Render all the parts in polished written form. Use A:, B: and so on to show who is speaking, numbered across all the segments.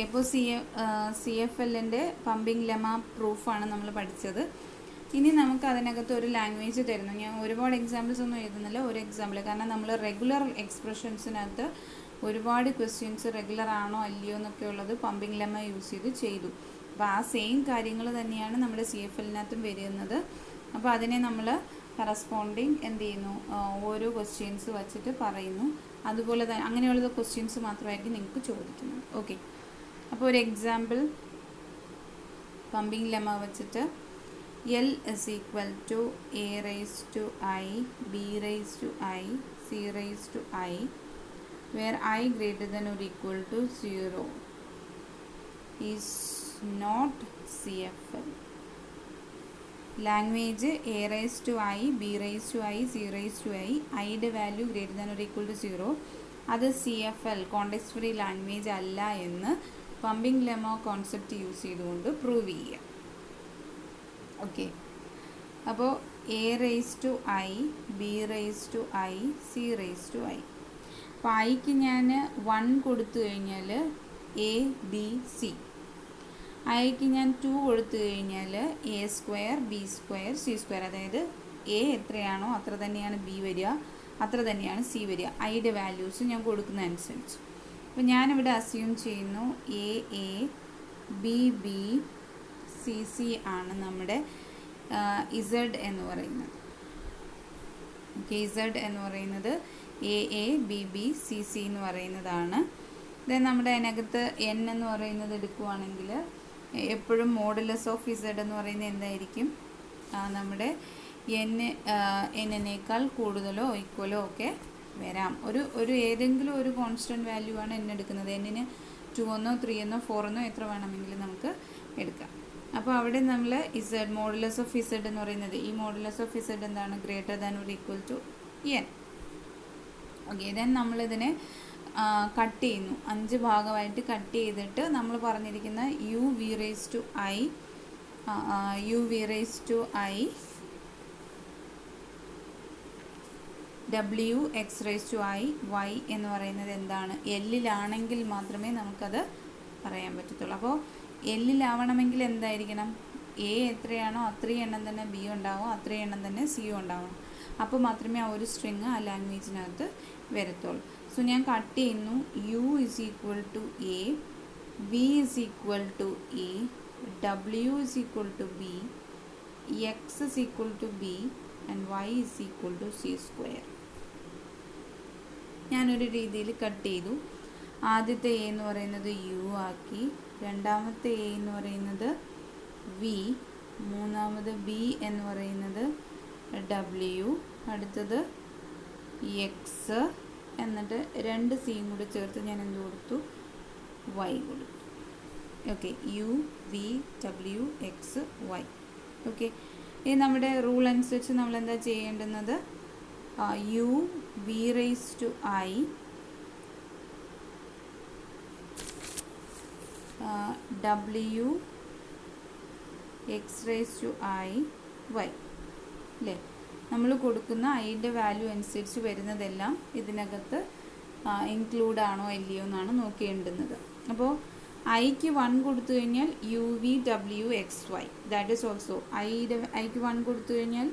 A: ഇപ്പോൾ C F എല്ലിൻ്റെ pumping lemma പ്രൂഫാണ് നമ്മൾ പഠിച്ചത്. ഇനി നമുക്ക് അതിനകത്ത് ഒരു ലാംഗ്വേജ് തരുന്നു. ഞാൻ ഒരുപാട് എക്സാമ്പിൾസ് ഒന്നും എഴുതുന്നില്ല, ഒരു എക്സാമ്പിൾ. കാരണം നമ്മൾ റെഗുലർ എക്സ്പ്രഷൻസിനകത്ത് ഒരുപാട് ക്വസ്റ്റ്യൻസ് റെഗുലർ ആണോ അല്ലയോ എന്നൊക്കെ ഉള്ളത് പമ്പിംഗ് ലെമ യൂസ് ചെയ്ത് ചെയ്തു. അപ്പോൾ ആ സെയിം കാര്യങ്ങൾ തന്നെയാണ് നമ്മുടെ സി എഫ് എല്ലിനകത്തും വരുന്നത്. അപ്പോൾ അതിനെ നമ്മൾ കറസ്പോണ്ടിങ് എന്ത് ചെയ്യുന്നു, ഓരോ ക്വസ്റ്റ്യൻസ് വച്ചിട്ട് പറയുന്നു. അതുപോലെ തന്നെ അങ്ങനെയുള്ള ക്വസ്റ്റ്യൻസ് മാത്രമായിരിക്കും നിങ്ങൾക്ക് ചോദിക്കുന്നത്. ഓക്കെ, അപ്പോൾ ഒരു എക്സാമ്പിൾ പമ്പിംഗ് ലെമ വെച്ചിട്ട് L is equal to A raised to I, B raised to I, C raised to I, where I greater than or equal to 0 is not CFL. Language A raised to I, B raised to I, C raised to I, I value greater than or equal to 0. അത് CFL context free language അല്ല എന്ന് pumping lemma concept use ചെയ്തുകൊണ്ട് prove ചെയ്യുക. Okay, അപ്പോൾ A raise to I, B raise to I, C raise to I. അപ്പോൾ ഐക്ക് ഞാൻ 1 കൊടുത്തു കഴിഞ്ഞാൽ എ ബി സി, ഐക്ക് ഞാൻ 2 കൊടുത്തു കഴിഞ്ഞാൽ A square B square C square. അതായത് എ എത്രയാണോ അത്ര തന്നെയാണ് ബി വരിക, അത്ര തന്നെയാണ് സി വരിക, ഐയുടെ വാല്യൂസ് ഞാൻ കൊടുക്കുന്നതനുസരിച്ച്. അപ്പോൾ ഞാനിവിടെ അസ്യൂം ചെയ്യുന്നു A B B C C ആണ് നമ്മുടെ ഇസഡ് എന്ന് പറയുന്നത്. ഓക്കെ, ഇസഡ് എന്ന് പറയുന്നത് A B B C C എന്ന് പറയുന്നതാണ്. ദെൻ നമ്മുടെ അതിനകത്ത് എൻ എന്ന് പറയുന്നത് എടുക്കുവാണെങ്കിൽ എപ്പോഴും മോഡുലസ് ഓഫ് ഇസഡ് എന്ന് പറയുന്നത് എന്തായിരിക്കും, നമ്മുടെ എന്നിനേക്കാൾ കൂടുതലോ ഈക്വലോ ഒക്കെ വരാം. ഒരു ഏതെങ്കിലും ഒരു കോൺസ്റ്റൻറ്റ് വാല്യൂ ആണ് എൻ എടുക്കുന്നത്. എന്നിന് 2 എന്നോ 3 എന്നോ 4 എന്നോ എത്ര വേണമെങ്കിലും നമുക്ക് എടുക്കാം. അപ്പോൾ അവിടെ നമ്മൾ ഇസഡ് മോഡുലസ് ഓഫ് ഇസഡ് എന്ന് പറയുന്നത്, ഈ മോഡുലസ് ഓഫ് ഇസഡ് എന്താണ്, greater than or equal to N. Okay, then നമ്മളിതിനെ കട്ട് ചെയ്യുന്നു, 5 ഭാഗമായിട്ട് കട്ട് ചെയ്തിട്ട് നമ്മൾ പറഞ്ഞിരിക്കുന്ന U V raise to I W X raise to I Y എന്ന് പറയുന്നത് എന്താണ്, എല്ലിലാണെങ്കിൽ മാത്രമേ നമുക്കത് പറയാൻ പറ്റത്തുള്ളൂ. അപ്പോൾ എല്ലിലാവണമെങ്കിൽ എന്തായിരിക്കണം, എ എത്രയാണോ അത്രയും എണ്ണം തന്നെ ബി ഉണ്ടാവും, അത്രയും എണ്ണം തന്നെ സിയും ഉണ്ടാവണം. അപ്പോൾ മാത്രമേ ആ ഒരു സ്ട്രിങ് ആ ലാംഗ്വേജിനകത്ത് വരത്തുള്ളൂ. സോ ഞാൻ കട്ട് ചെയ്യുന്നു, U is equal to A, V is equal to A, W is equal to B, X is equal to B and Y is equal to C square. ഞാനൊരു രീതിയിൽ കട്ട് ചെയ്തു. ആദ്യത്തെ A എന്ന് പറയുന്നത് U ആക്കി, രണ്ടാമത്തെ A എന്ന് പറയുന്നത് വി, മൂന്നാമത് ബി എന്ന് പറയുന്നത് ഡബ്ല്യു, അടുത്തത് എക്സ്, എന്നിട്ട് 2 സിയും കൂടി ചേർത്ത് ഞാൻ എന്ത് കൊടുത്തു, വൈ കൊടുത്തു. Okay, U V W X Y. Okay, ഇത് നമ്മുടെ റൂൾ അനുസരിച്ച് നമ്മൾ എന്താ ചെയ്യേണ്ടുന്നത്, U V raise to I W X raise to I Y അല്ലേ. നമ്മൾ കൊടുക്കുന്ന ഐൻ്റെ വാല്യൂ അനുസരിച്ച് വരുന്നതെല്ലാം ഇതിനകത്ത് ഇൻക്ലൂഡ് ആണോ അല്ലയോ എന്നാണ് നോക്കേണ്ടുന്നത്. അപ്പോൾ ഐക്ക് 1 കൊടുത്തു കഴിഞ്ഞാൽ U V W X Y, that is also ഐക്ക് 1 കൊടുത്തു കഴിഞ്ഞാൽ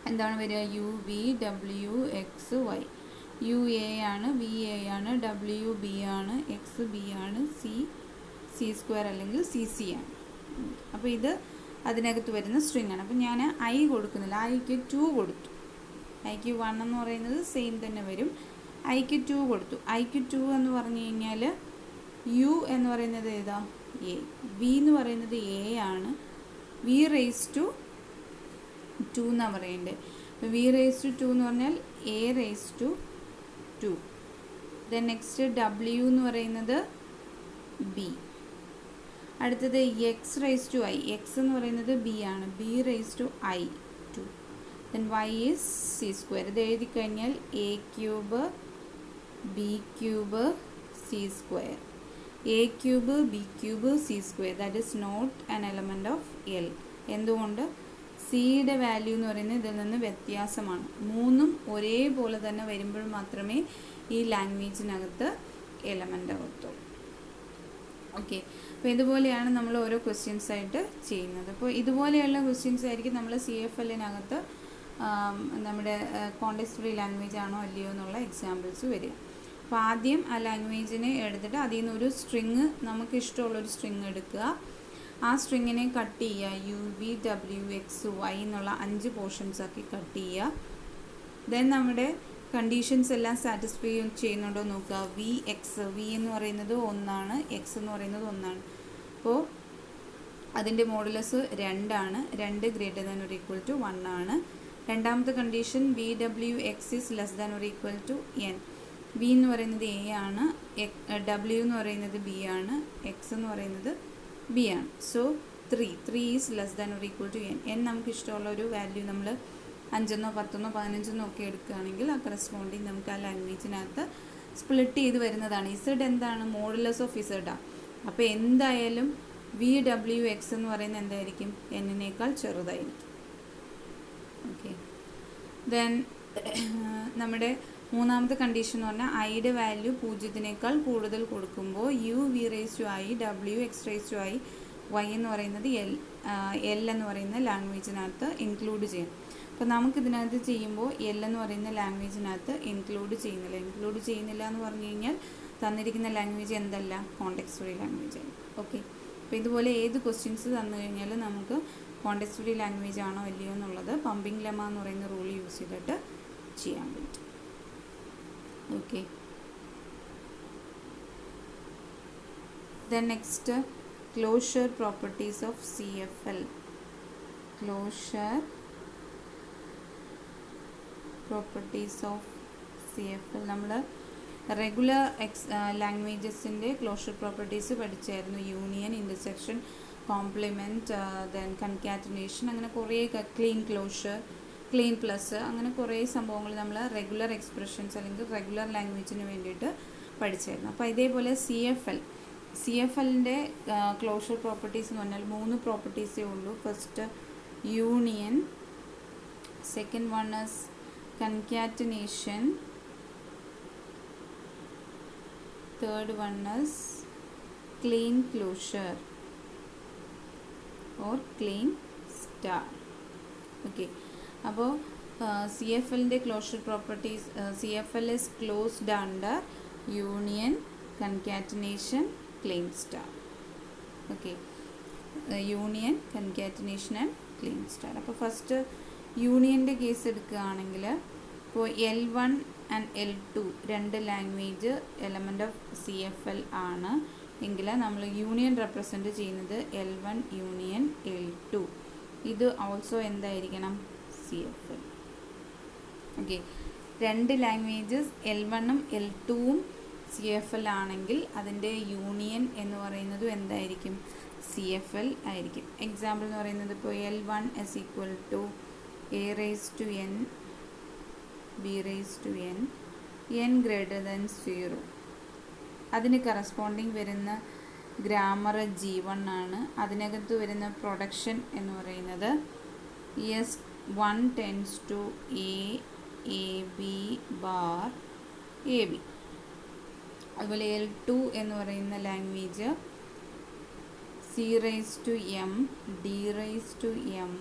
A: എന്താണ് വരിക, U V W X Y. U A ആണ്, വി എ ആണ്, ഡബ്ല്യു ബി ആണ്, എക്സ് ബി ആണ്, സി സ്ക്വയർ അല്ലെങ്കിൽ സി സി ആണ്. അപ്പോൾ ഇത് അതിനകത്ത് വരുന്ന സ്ട്രിങ് ആണ്. അപ്പോൾ ഞാൻ ഐ കൊടുക്കുന്നില്ല, ഐക്ക് 2 കൊടുത്തു. ഐക്ക് 1 എന്ന് പറയുന്നത് സെയിം തന്നെ വരും, ഐക്ക് 2 കൊടുത്തു. ഐക്ക് 2 എന്ന് പറഞ്ഞു കഴിഞ്ഞാൽ യു എന്ന് പറയുന്നത് ഏതാ, എ, വി എന്ന് പറയുന്നത് എ ആണ്, വി റേസ് ടു 2 എന്നാണ് പറയേണ്ടത്. അപ്പോൾ വി റേസ് ടു 2 എന്ന് പറഞ്ഞാൽ A raise to 2. Then next W എന്ന് പറയുന്നത് ബി, അടുത്തത് X raise to I, X എന്ന് പറയുന്നത് ബി ആണ്, B raise to I 2. Then Y is C square. ഇത് എഴുതി കഴിഞ്ഞാൽ A cube B cube C square, A cube B cube C square, that is not an element of L. എന്തുകൊണ്ട്, സിയുടെ value എന്ന് പറയുന്നത് ഇതിൽ നിന്ന് വ്യത്യാസമാണ്. 3ഉം ഒരേപോലെ തന്നെ വരുമ്പോൾ മാത്രമേ ഈ ലാംഗ്വേജിനകത്ത് എലമെൻ്റ് ആകത്തുള്ളൂ. ഓക്കെ, അപ്പോൾ ഇതുപോലെയാണ് നമ്മൾ ഓരോ ക്വസ്റ്റ്യൻസ് ആയിട്ട് ചെയ്യുന്നത്. അപ്പോൾ ഇതുപോലെയുള്ള ക്വസ്റ്റ്യൻസ് ആയിരിക്കും നമ്മൾ CFLനകത്ത് നമ്മുടെ കോണ്ടെക്സ്റ്റ് ഫ്രീ ലാംഗ്വേജ് ആണോ അല്ലയോ എന്നുള്ള എക്സാമ്പിൾസ് വരിക. അപ്പോൾ ആദ്യം ആ ലാംഗ്വേജിനെ എടുത്തിട്ട് അതിൽ നിന്ന് ഒരു സ്ട്രിങ്, നമുക്ക് ഇഷ്ടമുള്ളൊരു സ്ട്രിങ് എടുക്കുക. ആ സ്ട്രിങ്ങിനെ കട്ട് ചെയ്യുക. UVWXY എന്നുള്ള 5 പോർഷൻസ് ആക്കി കട്ട് ചെയ്യുക. ദെൻ നമ്മുടെ കണ്ടീഷൻസ് എല്ലാം സാറ്റിസ്ഫൈ ചെയ്യുന്നുണ്ടോ നോക്കുക. വി എന്ന് പറയുന്നത് 1 എക്സ് എന്ന് പറയുന്നത് 1. അപ്പോൾ അതിൻ്റെ മോഡുലസ് 2 2 > 1 രണ്ടാമത്തെ condition VWX is less than or equal to n. വി എന്ന് പറയുന്നത് A ആണ്, W എന്ന് പറയുന്നത് B ആണ്, X എന്ന് പറയുന്നത് B ആണ്. So 3 is less than or equal to n. നമുക്ക് ഇഷ്ടമുള്ള ഒരു വാല്യൂ നമ്മൾ 5 10 15 ഒക്കെ എടുക്കുകയാണെങ്കിൽ ആ കറസ്പോണ്ടിങ് നമുക്ക് ആ ലാംഗ്വേജിനകത്ത് സ്പ്ലിറ്റ് ചെയ്ത് വരുന്നതാണ്. ഇസഡ് എന്താണ്? മോഡുലസ് ഓഫ് ഇസഡാണ്. അപ്പോൾ എന്തായാലും VWX എന്ന് പറയുന്നത് എന്തായിരിക്കും? എന്നേക്കാൾ ചെറുതായിരിക്കും. ഓക്കെ, ദെൻ നമ്മുടെ മൂന്നാമത്തെ കണ്ടീഷൻ എന്ന് പറഞ്ഞാൽ ഐയുടെ വാല്യൂ 0 കൂടുതൽ കൊടുക്കുമ്പോൾ UV⁻I WX⁻I Y എന്ന് പറയുന്നത് L എന്ന് പറയുന്ന ലാംഗ്വേജിനകത്ത് ഇൻക്ലൂഡ് ചെയ്യും. അപ്പോൾ നമുക്കിതിനകത്ത് ചെയ്യുമ്പോൾ L എന്ന് പറയുന്ന ലാംഗ്വേജിനകത്ത് ഇൻക്ലൂഡ് ചെയ്യുന്നില്ല എന്ന് പറഞ്ഞു കഴിഞ്ഞാൽ തന്നിരിക്കുന്ന ലാംഗ്വേജ് എന്തല്ല? കോണ്ടെക്സ്റ്റ് ഫ്രീ ലാംഗ്വേജ് ആണ്. ഓക്കെ, അപ്പോൾ ഇതുപോലെ ഏത് ക്വസ്റ്റ്യൻസ് തന്നു കഴിഞ്ഞാലും നമുക്ക് കോണ്ടെക്സ്റ്റ് ഫ്രീ ലാംഗ്വേജ് ആണോ അല്ലയോ എന്നുള്ളത് പമ്പിംഗ് ലെമ്മ എന്ന് പറയുന്ന റൂൾ യൂസ് ചെയ്തിട്ട് ചെയ്യാൻ പറ്റും. Okay, then next closure properties of CFL. Closure properties of CFL നമ്മൾ റെഗുലർ ലാംഗ്വേജസിൻ്റെ ക്ലോഷർ പ്രോപ്പർട്ടീസ് പഠിച്ചായിരുന്നു. Union, intersection, complement, then concatenation, അങ്ങനെ കുറേ ക്ലീൻ ക്ലോഷർ, ക്ലീൻ പ്ലസ്, അങ്ങനെ കുറേ സംഭവങ്ങൾ നമ്മൾ റെഗുലർ എക്സ്പ്രഷൻസ് അല്ലെങ്കിൽ റെഗുലർ ലാംഗ്വേജിന് വേണ്ടിയിട്ട് പഠിച്ചായിരുന്നു. അപ്പോൾ ഇതേപോലെ CFLൻ്റെ ക്ലോഷർ പ്രോപ്പർട്ടീസ് എന്ന് പറഞ്ഞാൽ 3 പ്രോപ്പർട്ടീസേ ഉള്ളൂ. First union, second one is concatenation, third one is clean closure or clean star. Okay, അപ്പോൾ CFLൻ്റെ closure properties, CFL is closed under union, concatenation, clean star. Okay, union, concatenation and Kleene star. അപ്പോൾ first യൂണിയൻ്റെ case എടുക്കുകയാണെങ്കിൽ ഇപ്പോൾ L1 and L2 2 language element of CFL ആണ് എങ്കിൽ നമ്മൾ union represent ചെയ്യുന്നത് L1 യൂണിയൻ L2. ഇത് ഓൾസോ എന്തായിരിക്കണം? CFL. ഓക്കെ, 2 ലാംഗ്വേജസ് L1ഉം L2ഉം CFL ആണെങ്കിൽ അതിൻ്റെ യൂണിയൻ എന്ന് പറയുന്നതും എന്തായിരിക്കും? CFL ആയിരിക്കും. എക്സാമ്പിൾ എന്ന് പറയുന്നത് ഇപ്പോൾ L1 is equal to A raised to n, B raised to n, n greater than 0. അതിന് കറസ്പോണ്ടിങ് വരുന്ന ഗ്രാമർ G1 ആണ്. അതിനകത്ത് വരുന്ന പ്രൊഡക്ഷൻ എന്ന് പറയുന്നത് S1 tends to A, AB bar, AB. അതുപോലെ L2 എന്ന് പറയുന്ന language C raised to m, D raised to m,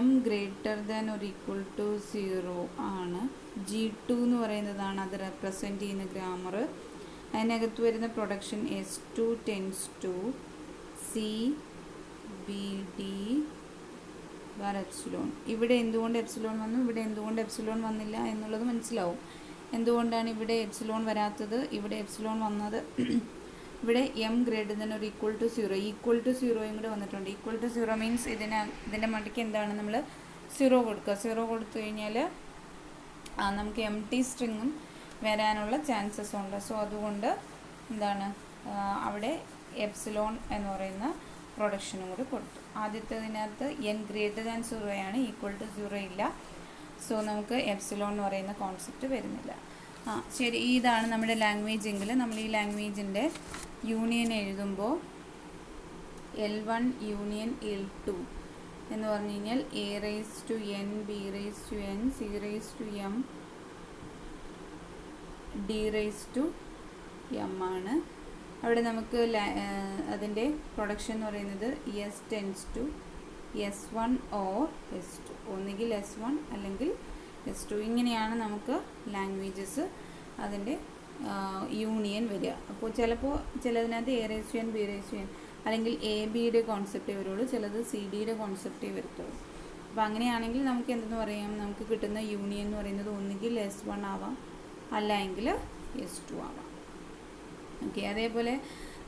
A: m greater than or equal to 0 ആണ്. G2 എന്ന് പറയുന്നതാണ് അത് റെപ്രസെൻറ്റ് ചെയ്യുന്ന ഗ്രാമർ. അതിനകത്ത് വരുന്ന production S2 tends to C, B, D bar epsilon. ഇവിടെ എന്തുകൊണ്ട് എപ്സിലോൺ വന്നു, ഇവിടെ എന്തുകൊണ്ട് എപ്സിലോൺ വന്നില്ല എന്നുള്ളത് മനസ്സിലാവും. എന്തുകൊണ്ടാണ് ഇവിടെ എപ്സിലോൺ വരാത്തത്, ഇവിടെ എപ്സിലോൺ വന്നത്? ഇവിടെ m greater than or equal to 0, equal to 0യും കൂടെ വന്നിട്ടുണ്ട്. ഈക്വൽ ടു 0 മീൻസ് ഇതിൻ്റെ മടക്ക് എന്താണ്? നമ്മൾ 0 കൊടുക്കുക. 0 കൊടുത്തു കഴിഞ്ഞാൽ നമുക്ക് എംടി സ്ട്രിങ്ങും വരാനുള്ള ചാൻസസ് ഉണ്ട്. സോ അതുകൊണ്ട് എന്താണ് അവിടെ എപ്സിലോൺ എന്ന് പറയുന്ന പ്രൊഡക്ഷനും കൂടി കൊടുത്തു. ആദ്യത്തേതിനകത്ത് n greater than 0 ആണ്, ഈക്വൽ ടു 0 ഇല്ല. സോ നമുക്ക് എപ്സിലോൺ എന്ന് പറയുന്ന കോൺസെപ്റ്റ് വരുന്നില്ല. ശരി, ഇതാണ് നമ്മുടെ ലാംഗ്വേജ് എങ്കിൽ നമ്മൾ ഈ ലാംഗ്വേജിൻ്റെ യൂണിയൻ എഴുതുമ്പോൾ L1 യൂണിയൻ L2 എന്ന് പറഞ്ഞു കഴിഞ്ഞാൽ A raised to n, B raised to n, C raised to m, D raised to m ആണ്. അവിടെ നമുക്ക് അതിൻ്റെ പ്രൊഡക്ഷൻ എന്ന് പറയുന്നത് S tends to S1 or S2, ഒന്നുകിൽ S1 അല്ലെങ്കിൽ S2. ഇങ്ങനെയാണ് നമുക്ക് ലാംഗ്വേജസ് അതിൻ്റെ യൂണിയൻ വരിക. അപ്പോൾ ചിലപ്പോൾ ചിലതിനകത്ത് A⁻n B⁻n അല്ലെങ്കിൽ AB-യുടെ കോൺസെപ്റ്റേ വരുള്ളൂ, ചിലത് CD-യുടെ കോൺസെപ്റ്റേ വരത്തുള്ളൂ. അപ്പോൾ അങ്ങനെയാണെങ്കിൽ നമുക്ക് എന്തെന്ന് പറയാം, നമുക്ക് കിട്ടുന്ന യൂണിയൻ എന്ന് പറയുന്നത് ഒന്നുകിൽ S1 ആവാം അല്ലെങ്കിൽ S2 ആവാം. ഓക്കെ, അതേപോലെ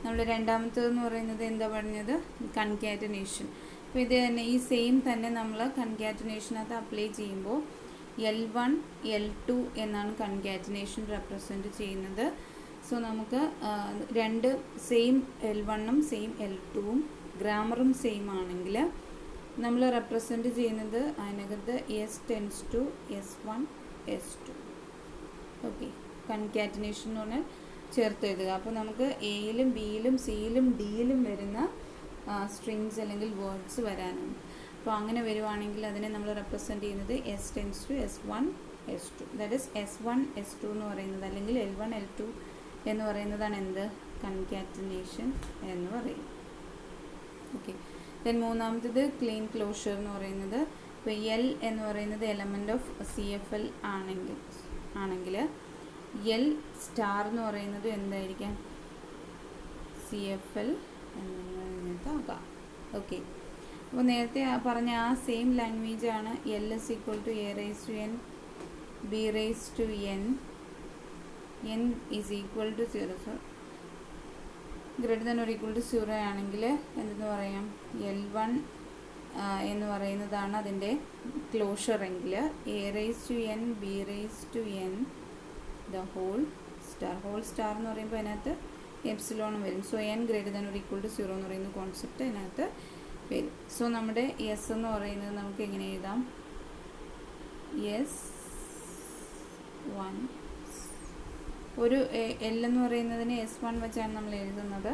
A: നമ്മൾ രണ്ടാമത്തേതെന്ന് പറയുന്നത് എന്താ പറഞ്ഞത്, കൺകാറ്റനേഷൻ. അപ്പോൾ ഇത് തന്നെ ഈ സെയിം തന്നെ നമ്മൾ കൺകാറ്റനേഷനകത്ത് അപ്ലൈ ചെയ്യുമ്പോൾ L1 L2 എന്നാണ് കൺകാറ്റനേഷൻ റെപ്രസെൻറ്റ് ചെയ്യുന്നത്. സോ നമുക്ക് രണ്ട് സെയിം L1ഉം സെയിം L2ഉം ഗ്രാമറും സെയിം ആണെങ്കിൽ നമ്മൾ റെപ്രസെൻറ്റ് ചെയ്യുന്നത് അതിനകത്ത് S tends to S1 S2. Okay, concatenation എന്ന് പറഞ്ഞാൽ ചേർത്ത് എഴുതുക. അപ്പോൾ നമുക്ക് എയിലും ബിയിലും സിയിലും ഡിയിലും വരുന്ന സ്ട്രിങ്സ് അല്ലെങ്കിൽ വേർഡ്സ് വരാനുണ്ട്. അപ്പോൾ അങ്ങനെ വരുവാണെങ്കിൽ അതിനെ നമ്മൾ റെപ്രസെൻറ്റ് ചെയ്യുന്നത് S tends to S1 S2. That is S1 S2 എന്ന് പറയുന്നത് അല്ലെങ്കിൽ L1 L2 എന്ന് പറയുന്നതാണ് എന്ത്, കൺകാറ്റനേഷൻ എന്ന് പറയും. ഓക്കെ, ദെൻ മൂന്നാമത്തേത് ക്ലീൻ ക്ലോഷർ എന്ന് പറയുന്നത്. ഇപ്പോൾ എൽ എന്ന് പറയുന്നത് എലമെൻറ്റ് ഓഫ് CFL ആണെങ്കിൽ എൽ സ്റ്റാർ എന്ന് പറയുന്നത് എന്തായിരിക്കാം, CFL എന്നതാകാം. ഓക്കെ, അപ്പോൾ നേരത്തെ പറഞ്ഞ ആ സെയിം ലാംഗ്വേജ് ആണ് L is equal to A⁻n B⁻n n is equal to 0, greater than or equal to 0 ആണെങ്കിൽ എന്തെന്ന് പറയാം, L1 എന്ന് പറയുന്നതാണ് അതിൻ്റെ ക്ലോഷർ എങ്കിൽ A⁻n B⁻n the whole star എന്ന് പറയുമ്പോൾ അതിനകത്ത് എപ്സിലോണും വരും. So n greater than or equal to 0 എന്ന് പറയുന്ന കോൺസെപ്റ്റ് അതിനകത്ത് വരും. സോ നമ്മുടെ എസ് എന്ന് പറയുന്നത് നമുക്ക് എങ്ങനെ എഴുതാം, S1 ഒരു L എന്ന് പറയുന്നതിന് S1 വെച്ചാണ് നമ്മൾ എഴുതുന്നത്.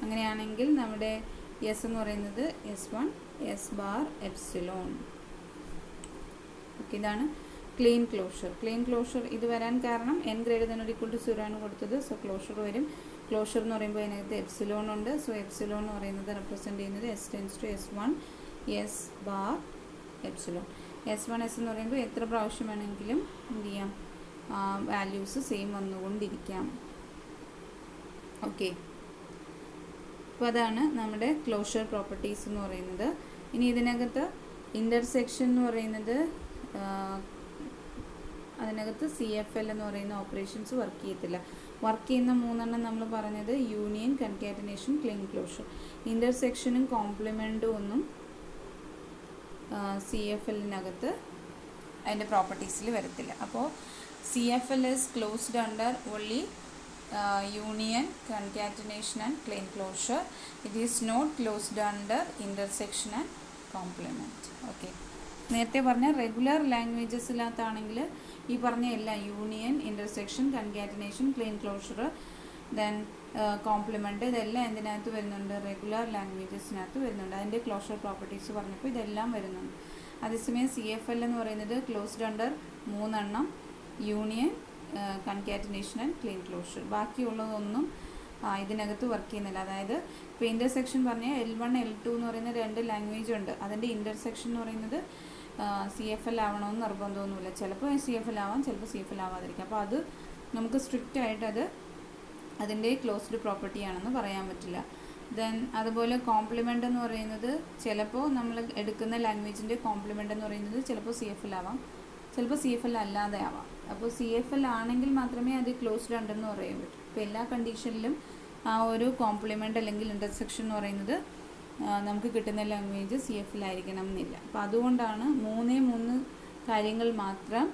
A: അങ്ങനെയാണെങ്കിൽ നമ്മുടെ എസ് എന്ന് പറയുന്നത് S1 S bar epsilon. Okay, ഇതാണ് ക്ലീൻ ക്ലോഷർ. ക്ലീൻ ക്ലോഷർ ഇത് വരാൻ കാരണം n greater than or equal to 0 ആണ് കൊടുത്തത്. സോ ക്ലോഷർ വരും. ക്ലോഷർ എന്ന് പറയുമ്പോൾ അതിനകത്ത് എപ്സിലോൺ ഉണ്ട്. സോ എപ്സിലോൺ എന്ന് പറയുന്നത് റെപ്രസെൻറ്റ് ചെയ്യുന്നത് S tends to S1 S bar epsilon. S1 S എന്ന് പറയുമ്പോൾ എത്ര പ്രാവശ്യം വേണമെങ്കിലും എന്ത് ചെയ്യാം, വാല്യൂസ് സെയിം വന്നുകൊണ്ടിരിക്കാം. ഓക്കെ, അപ്പോൾ അതാണ് നമ്മുടെ ക്ലോഷർ പ്രോപ്പർട്ടീസ് എന്ന് പറയുന്നത്. ഇനി ഇതിനകത്ത് ഇൻ്റർസെക്ഷൻ എന്ന് പറയുന്നത് അതിനകത്ത് CFL എന്ന് പറയുന്ന ഓപ്പറേഷൻസ് വർക്ക് ചെയ്യത്തില്ല. വർക്ക് ചെയ്യുന്ന മൂന്നെണ്ണം നമ്മൾ പറഞ്ഞത് യൂണിയൻ, കൺകാറ്റനേഷൻ, ക്ലീൻ ക്ലോഷർ. ഇൻ്റർസെക്ഷനും കോംപ്ലിമെൻറ്റും ഒന്നും CFLനകത്ത് അതിൻ്റെ പ്രോപ്പർട്ടീസിൽ വരത്തില്ല. അപ്പോൾ CFL is closed under only union, concatenation and clean closure. It is not closed under intersection and complement. Okay, നേരത്തെ പറഞ്ഞ റെഗുലർ ലാംഗ്വേജസിനകത്താണെങ്കിൽ ഈ പറഞ്ഞ എല്ലാം union, intersection, concatenation, Kleene closure, then complement, ഇതെല്ലാം എന്തിനകത്ത് വരുന്നുണ്ട്, റെഗുലർ ലാംഗ്വേജസിനകത്ത് വരുന്നുണ്ട്. അതിൻ്റെ ക്ലോഷർ പ്രോപ്പർട്ടീസ് പറഞ്ഞപ്പോൾ ഇതെല്ലാം വരുന്നുണ്ട്. അതേസമയം CFL എന്ന് പറയുന്നത് ക്ലോസ്ഡ് അണ്ടർ മൂന്നെണ്ണം, union, concatenation and clean closure. ബാക്കിയുള്ളതൊന്നും ഇതിനകത്ത് വർക്ക് ചെയ്യുന്നില്ല. അതായത് ഇപ്പോൾ ഇൻ്റർസെക്ഷൻ പറഞ്ഞാൽ L1 L2 എന്ന് പറയുന്ന രണ്ട് ലാംഗ്വേജ് ഉണ്ട്. അതിൻ്റെ ഇൻ്റർസെക്ഷൻ എന്ന് പറയുന്നത് CFL ആവണമെന്ന് നിർബന്ധമൊന്നുമില്ല. ചിലപ്പോൾ CFL ആവാം, ചിലപ്പോൾ CFL ആവാതിരിക്കാം. അപ്പോൾ അത് നമുക്ക് സ്ട്രിക്റ്റ് ആയിട്ട് അതിൻ്റെ ക്ലോസ്ഡ് പ്രോപ്പർട്ടി ആണെന്ന് പറയാൻ പറ്റില്ല. ദെൻ അതുപോലെ കോംപ്ലിമെൻ്റ് എന്ന് പറയുന്നത് ചിലപ്പോൾ നമ്മൾ എടുക്കുന്ന ലാംഗ്വേജിൻ്റെ കോംപ്ലിമെൻ്റ് എന്ന് പറയുന്നത് ചിലപ്പോൾ CFL ആവാം, ചിലപ്പോൾ CFL അല്ലാതെ ആവാം. അപ്പോൾ CFL ആണെങ്കിൽ മാത്രമേ അത് ക്ലോസ്ഡ് ഉണ്ടെന്ന് പറയാൻ പറ്റൂ. ഇപ്പോൾ എല്ലാ കണ്ടീഷനിലും ആ ഒരു കോംപ്ലിമെൻ്റ് അല്ലെങ്കിൽ ഇൻ്റർസെക്ഷൻ എന്ന് പറയുന്നത് നമുക്ക് കിട്ടുന്ന ലാംഗ്വേജ് CFL ആയിരിക്കണം എന്നില്ല. അപ്പോൾ അതുകൊണ്ടാണ് മൂന്ന് കാര്യങ്ങൾ മാത്രം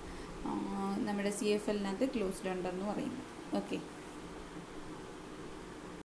A: നമ്മുടെ CFLനകത്ത് ക്ലോസ്ഡ് ഉണ്ടെന്ന് പറയുന്നത്. ഓക്കെ.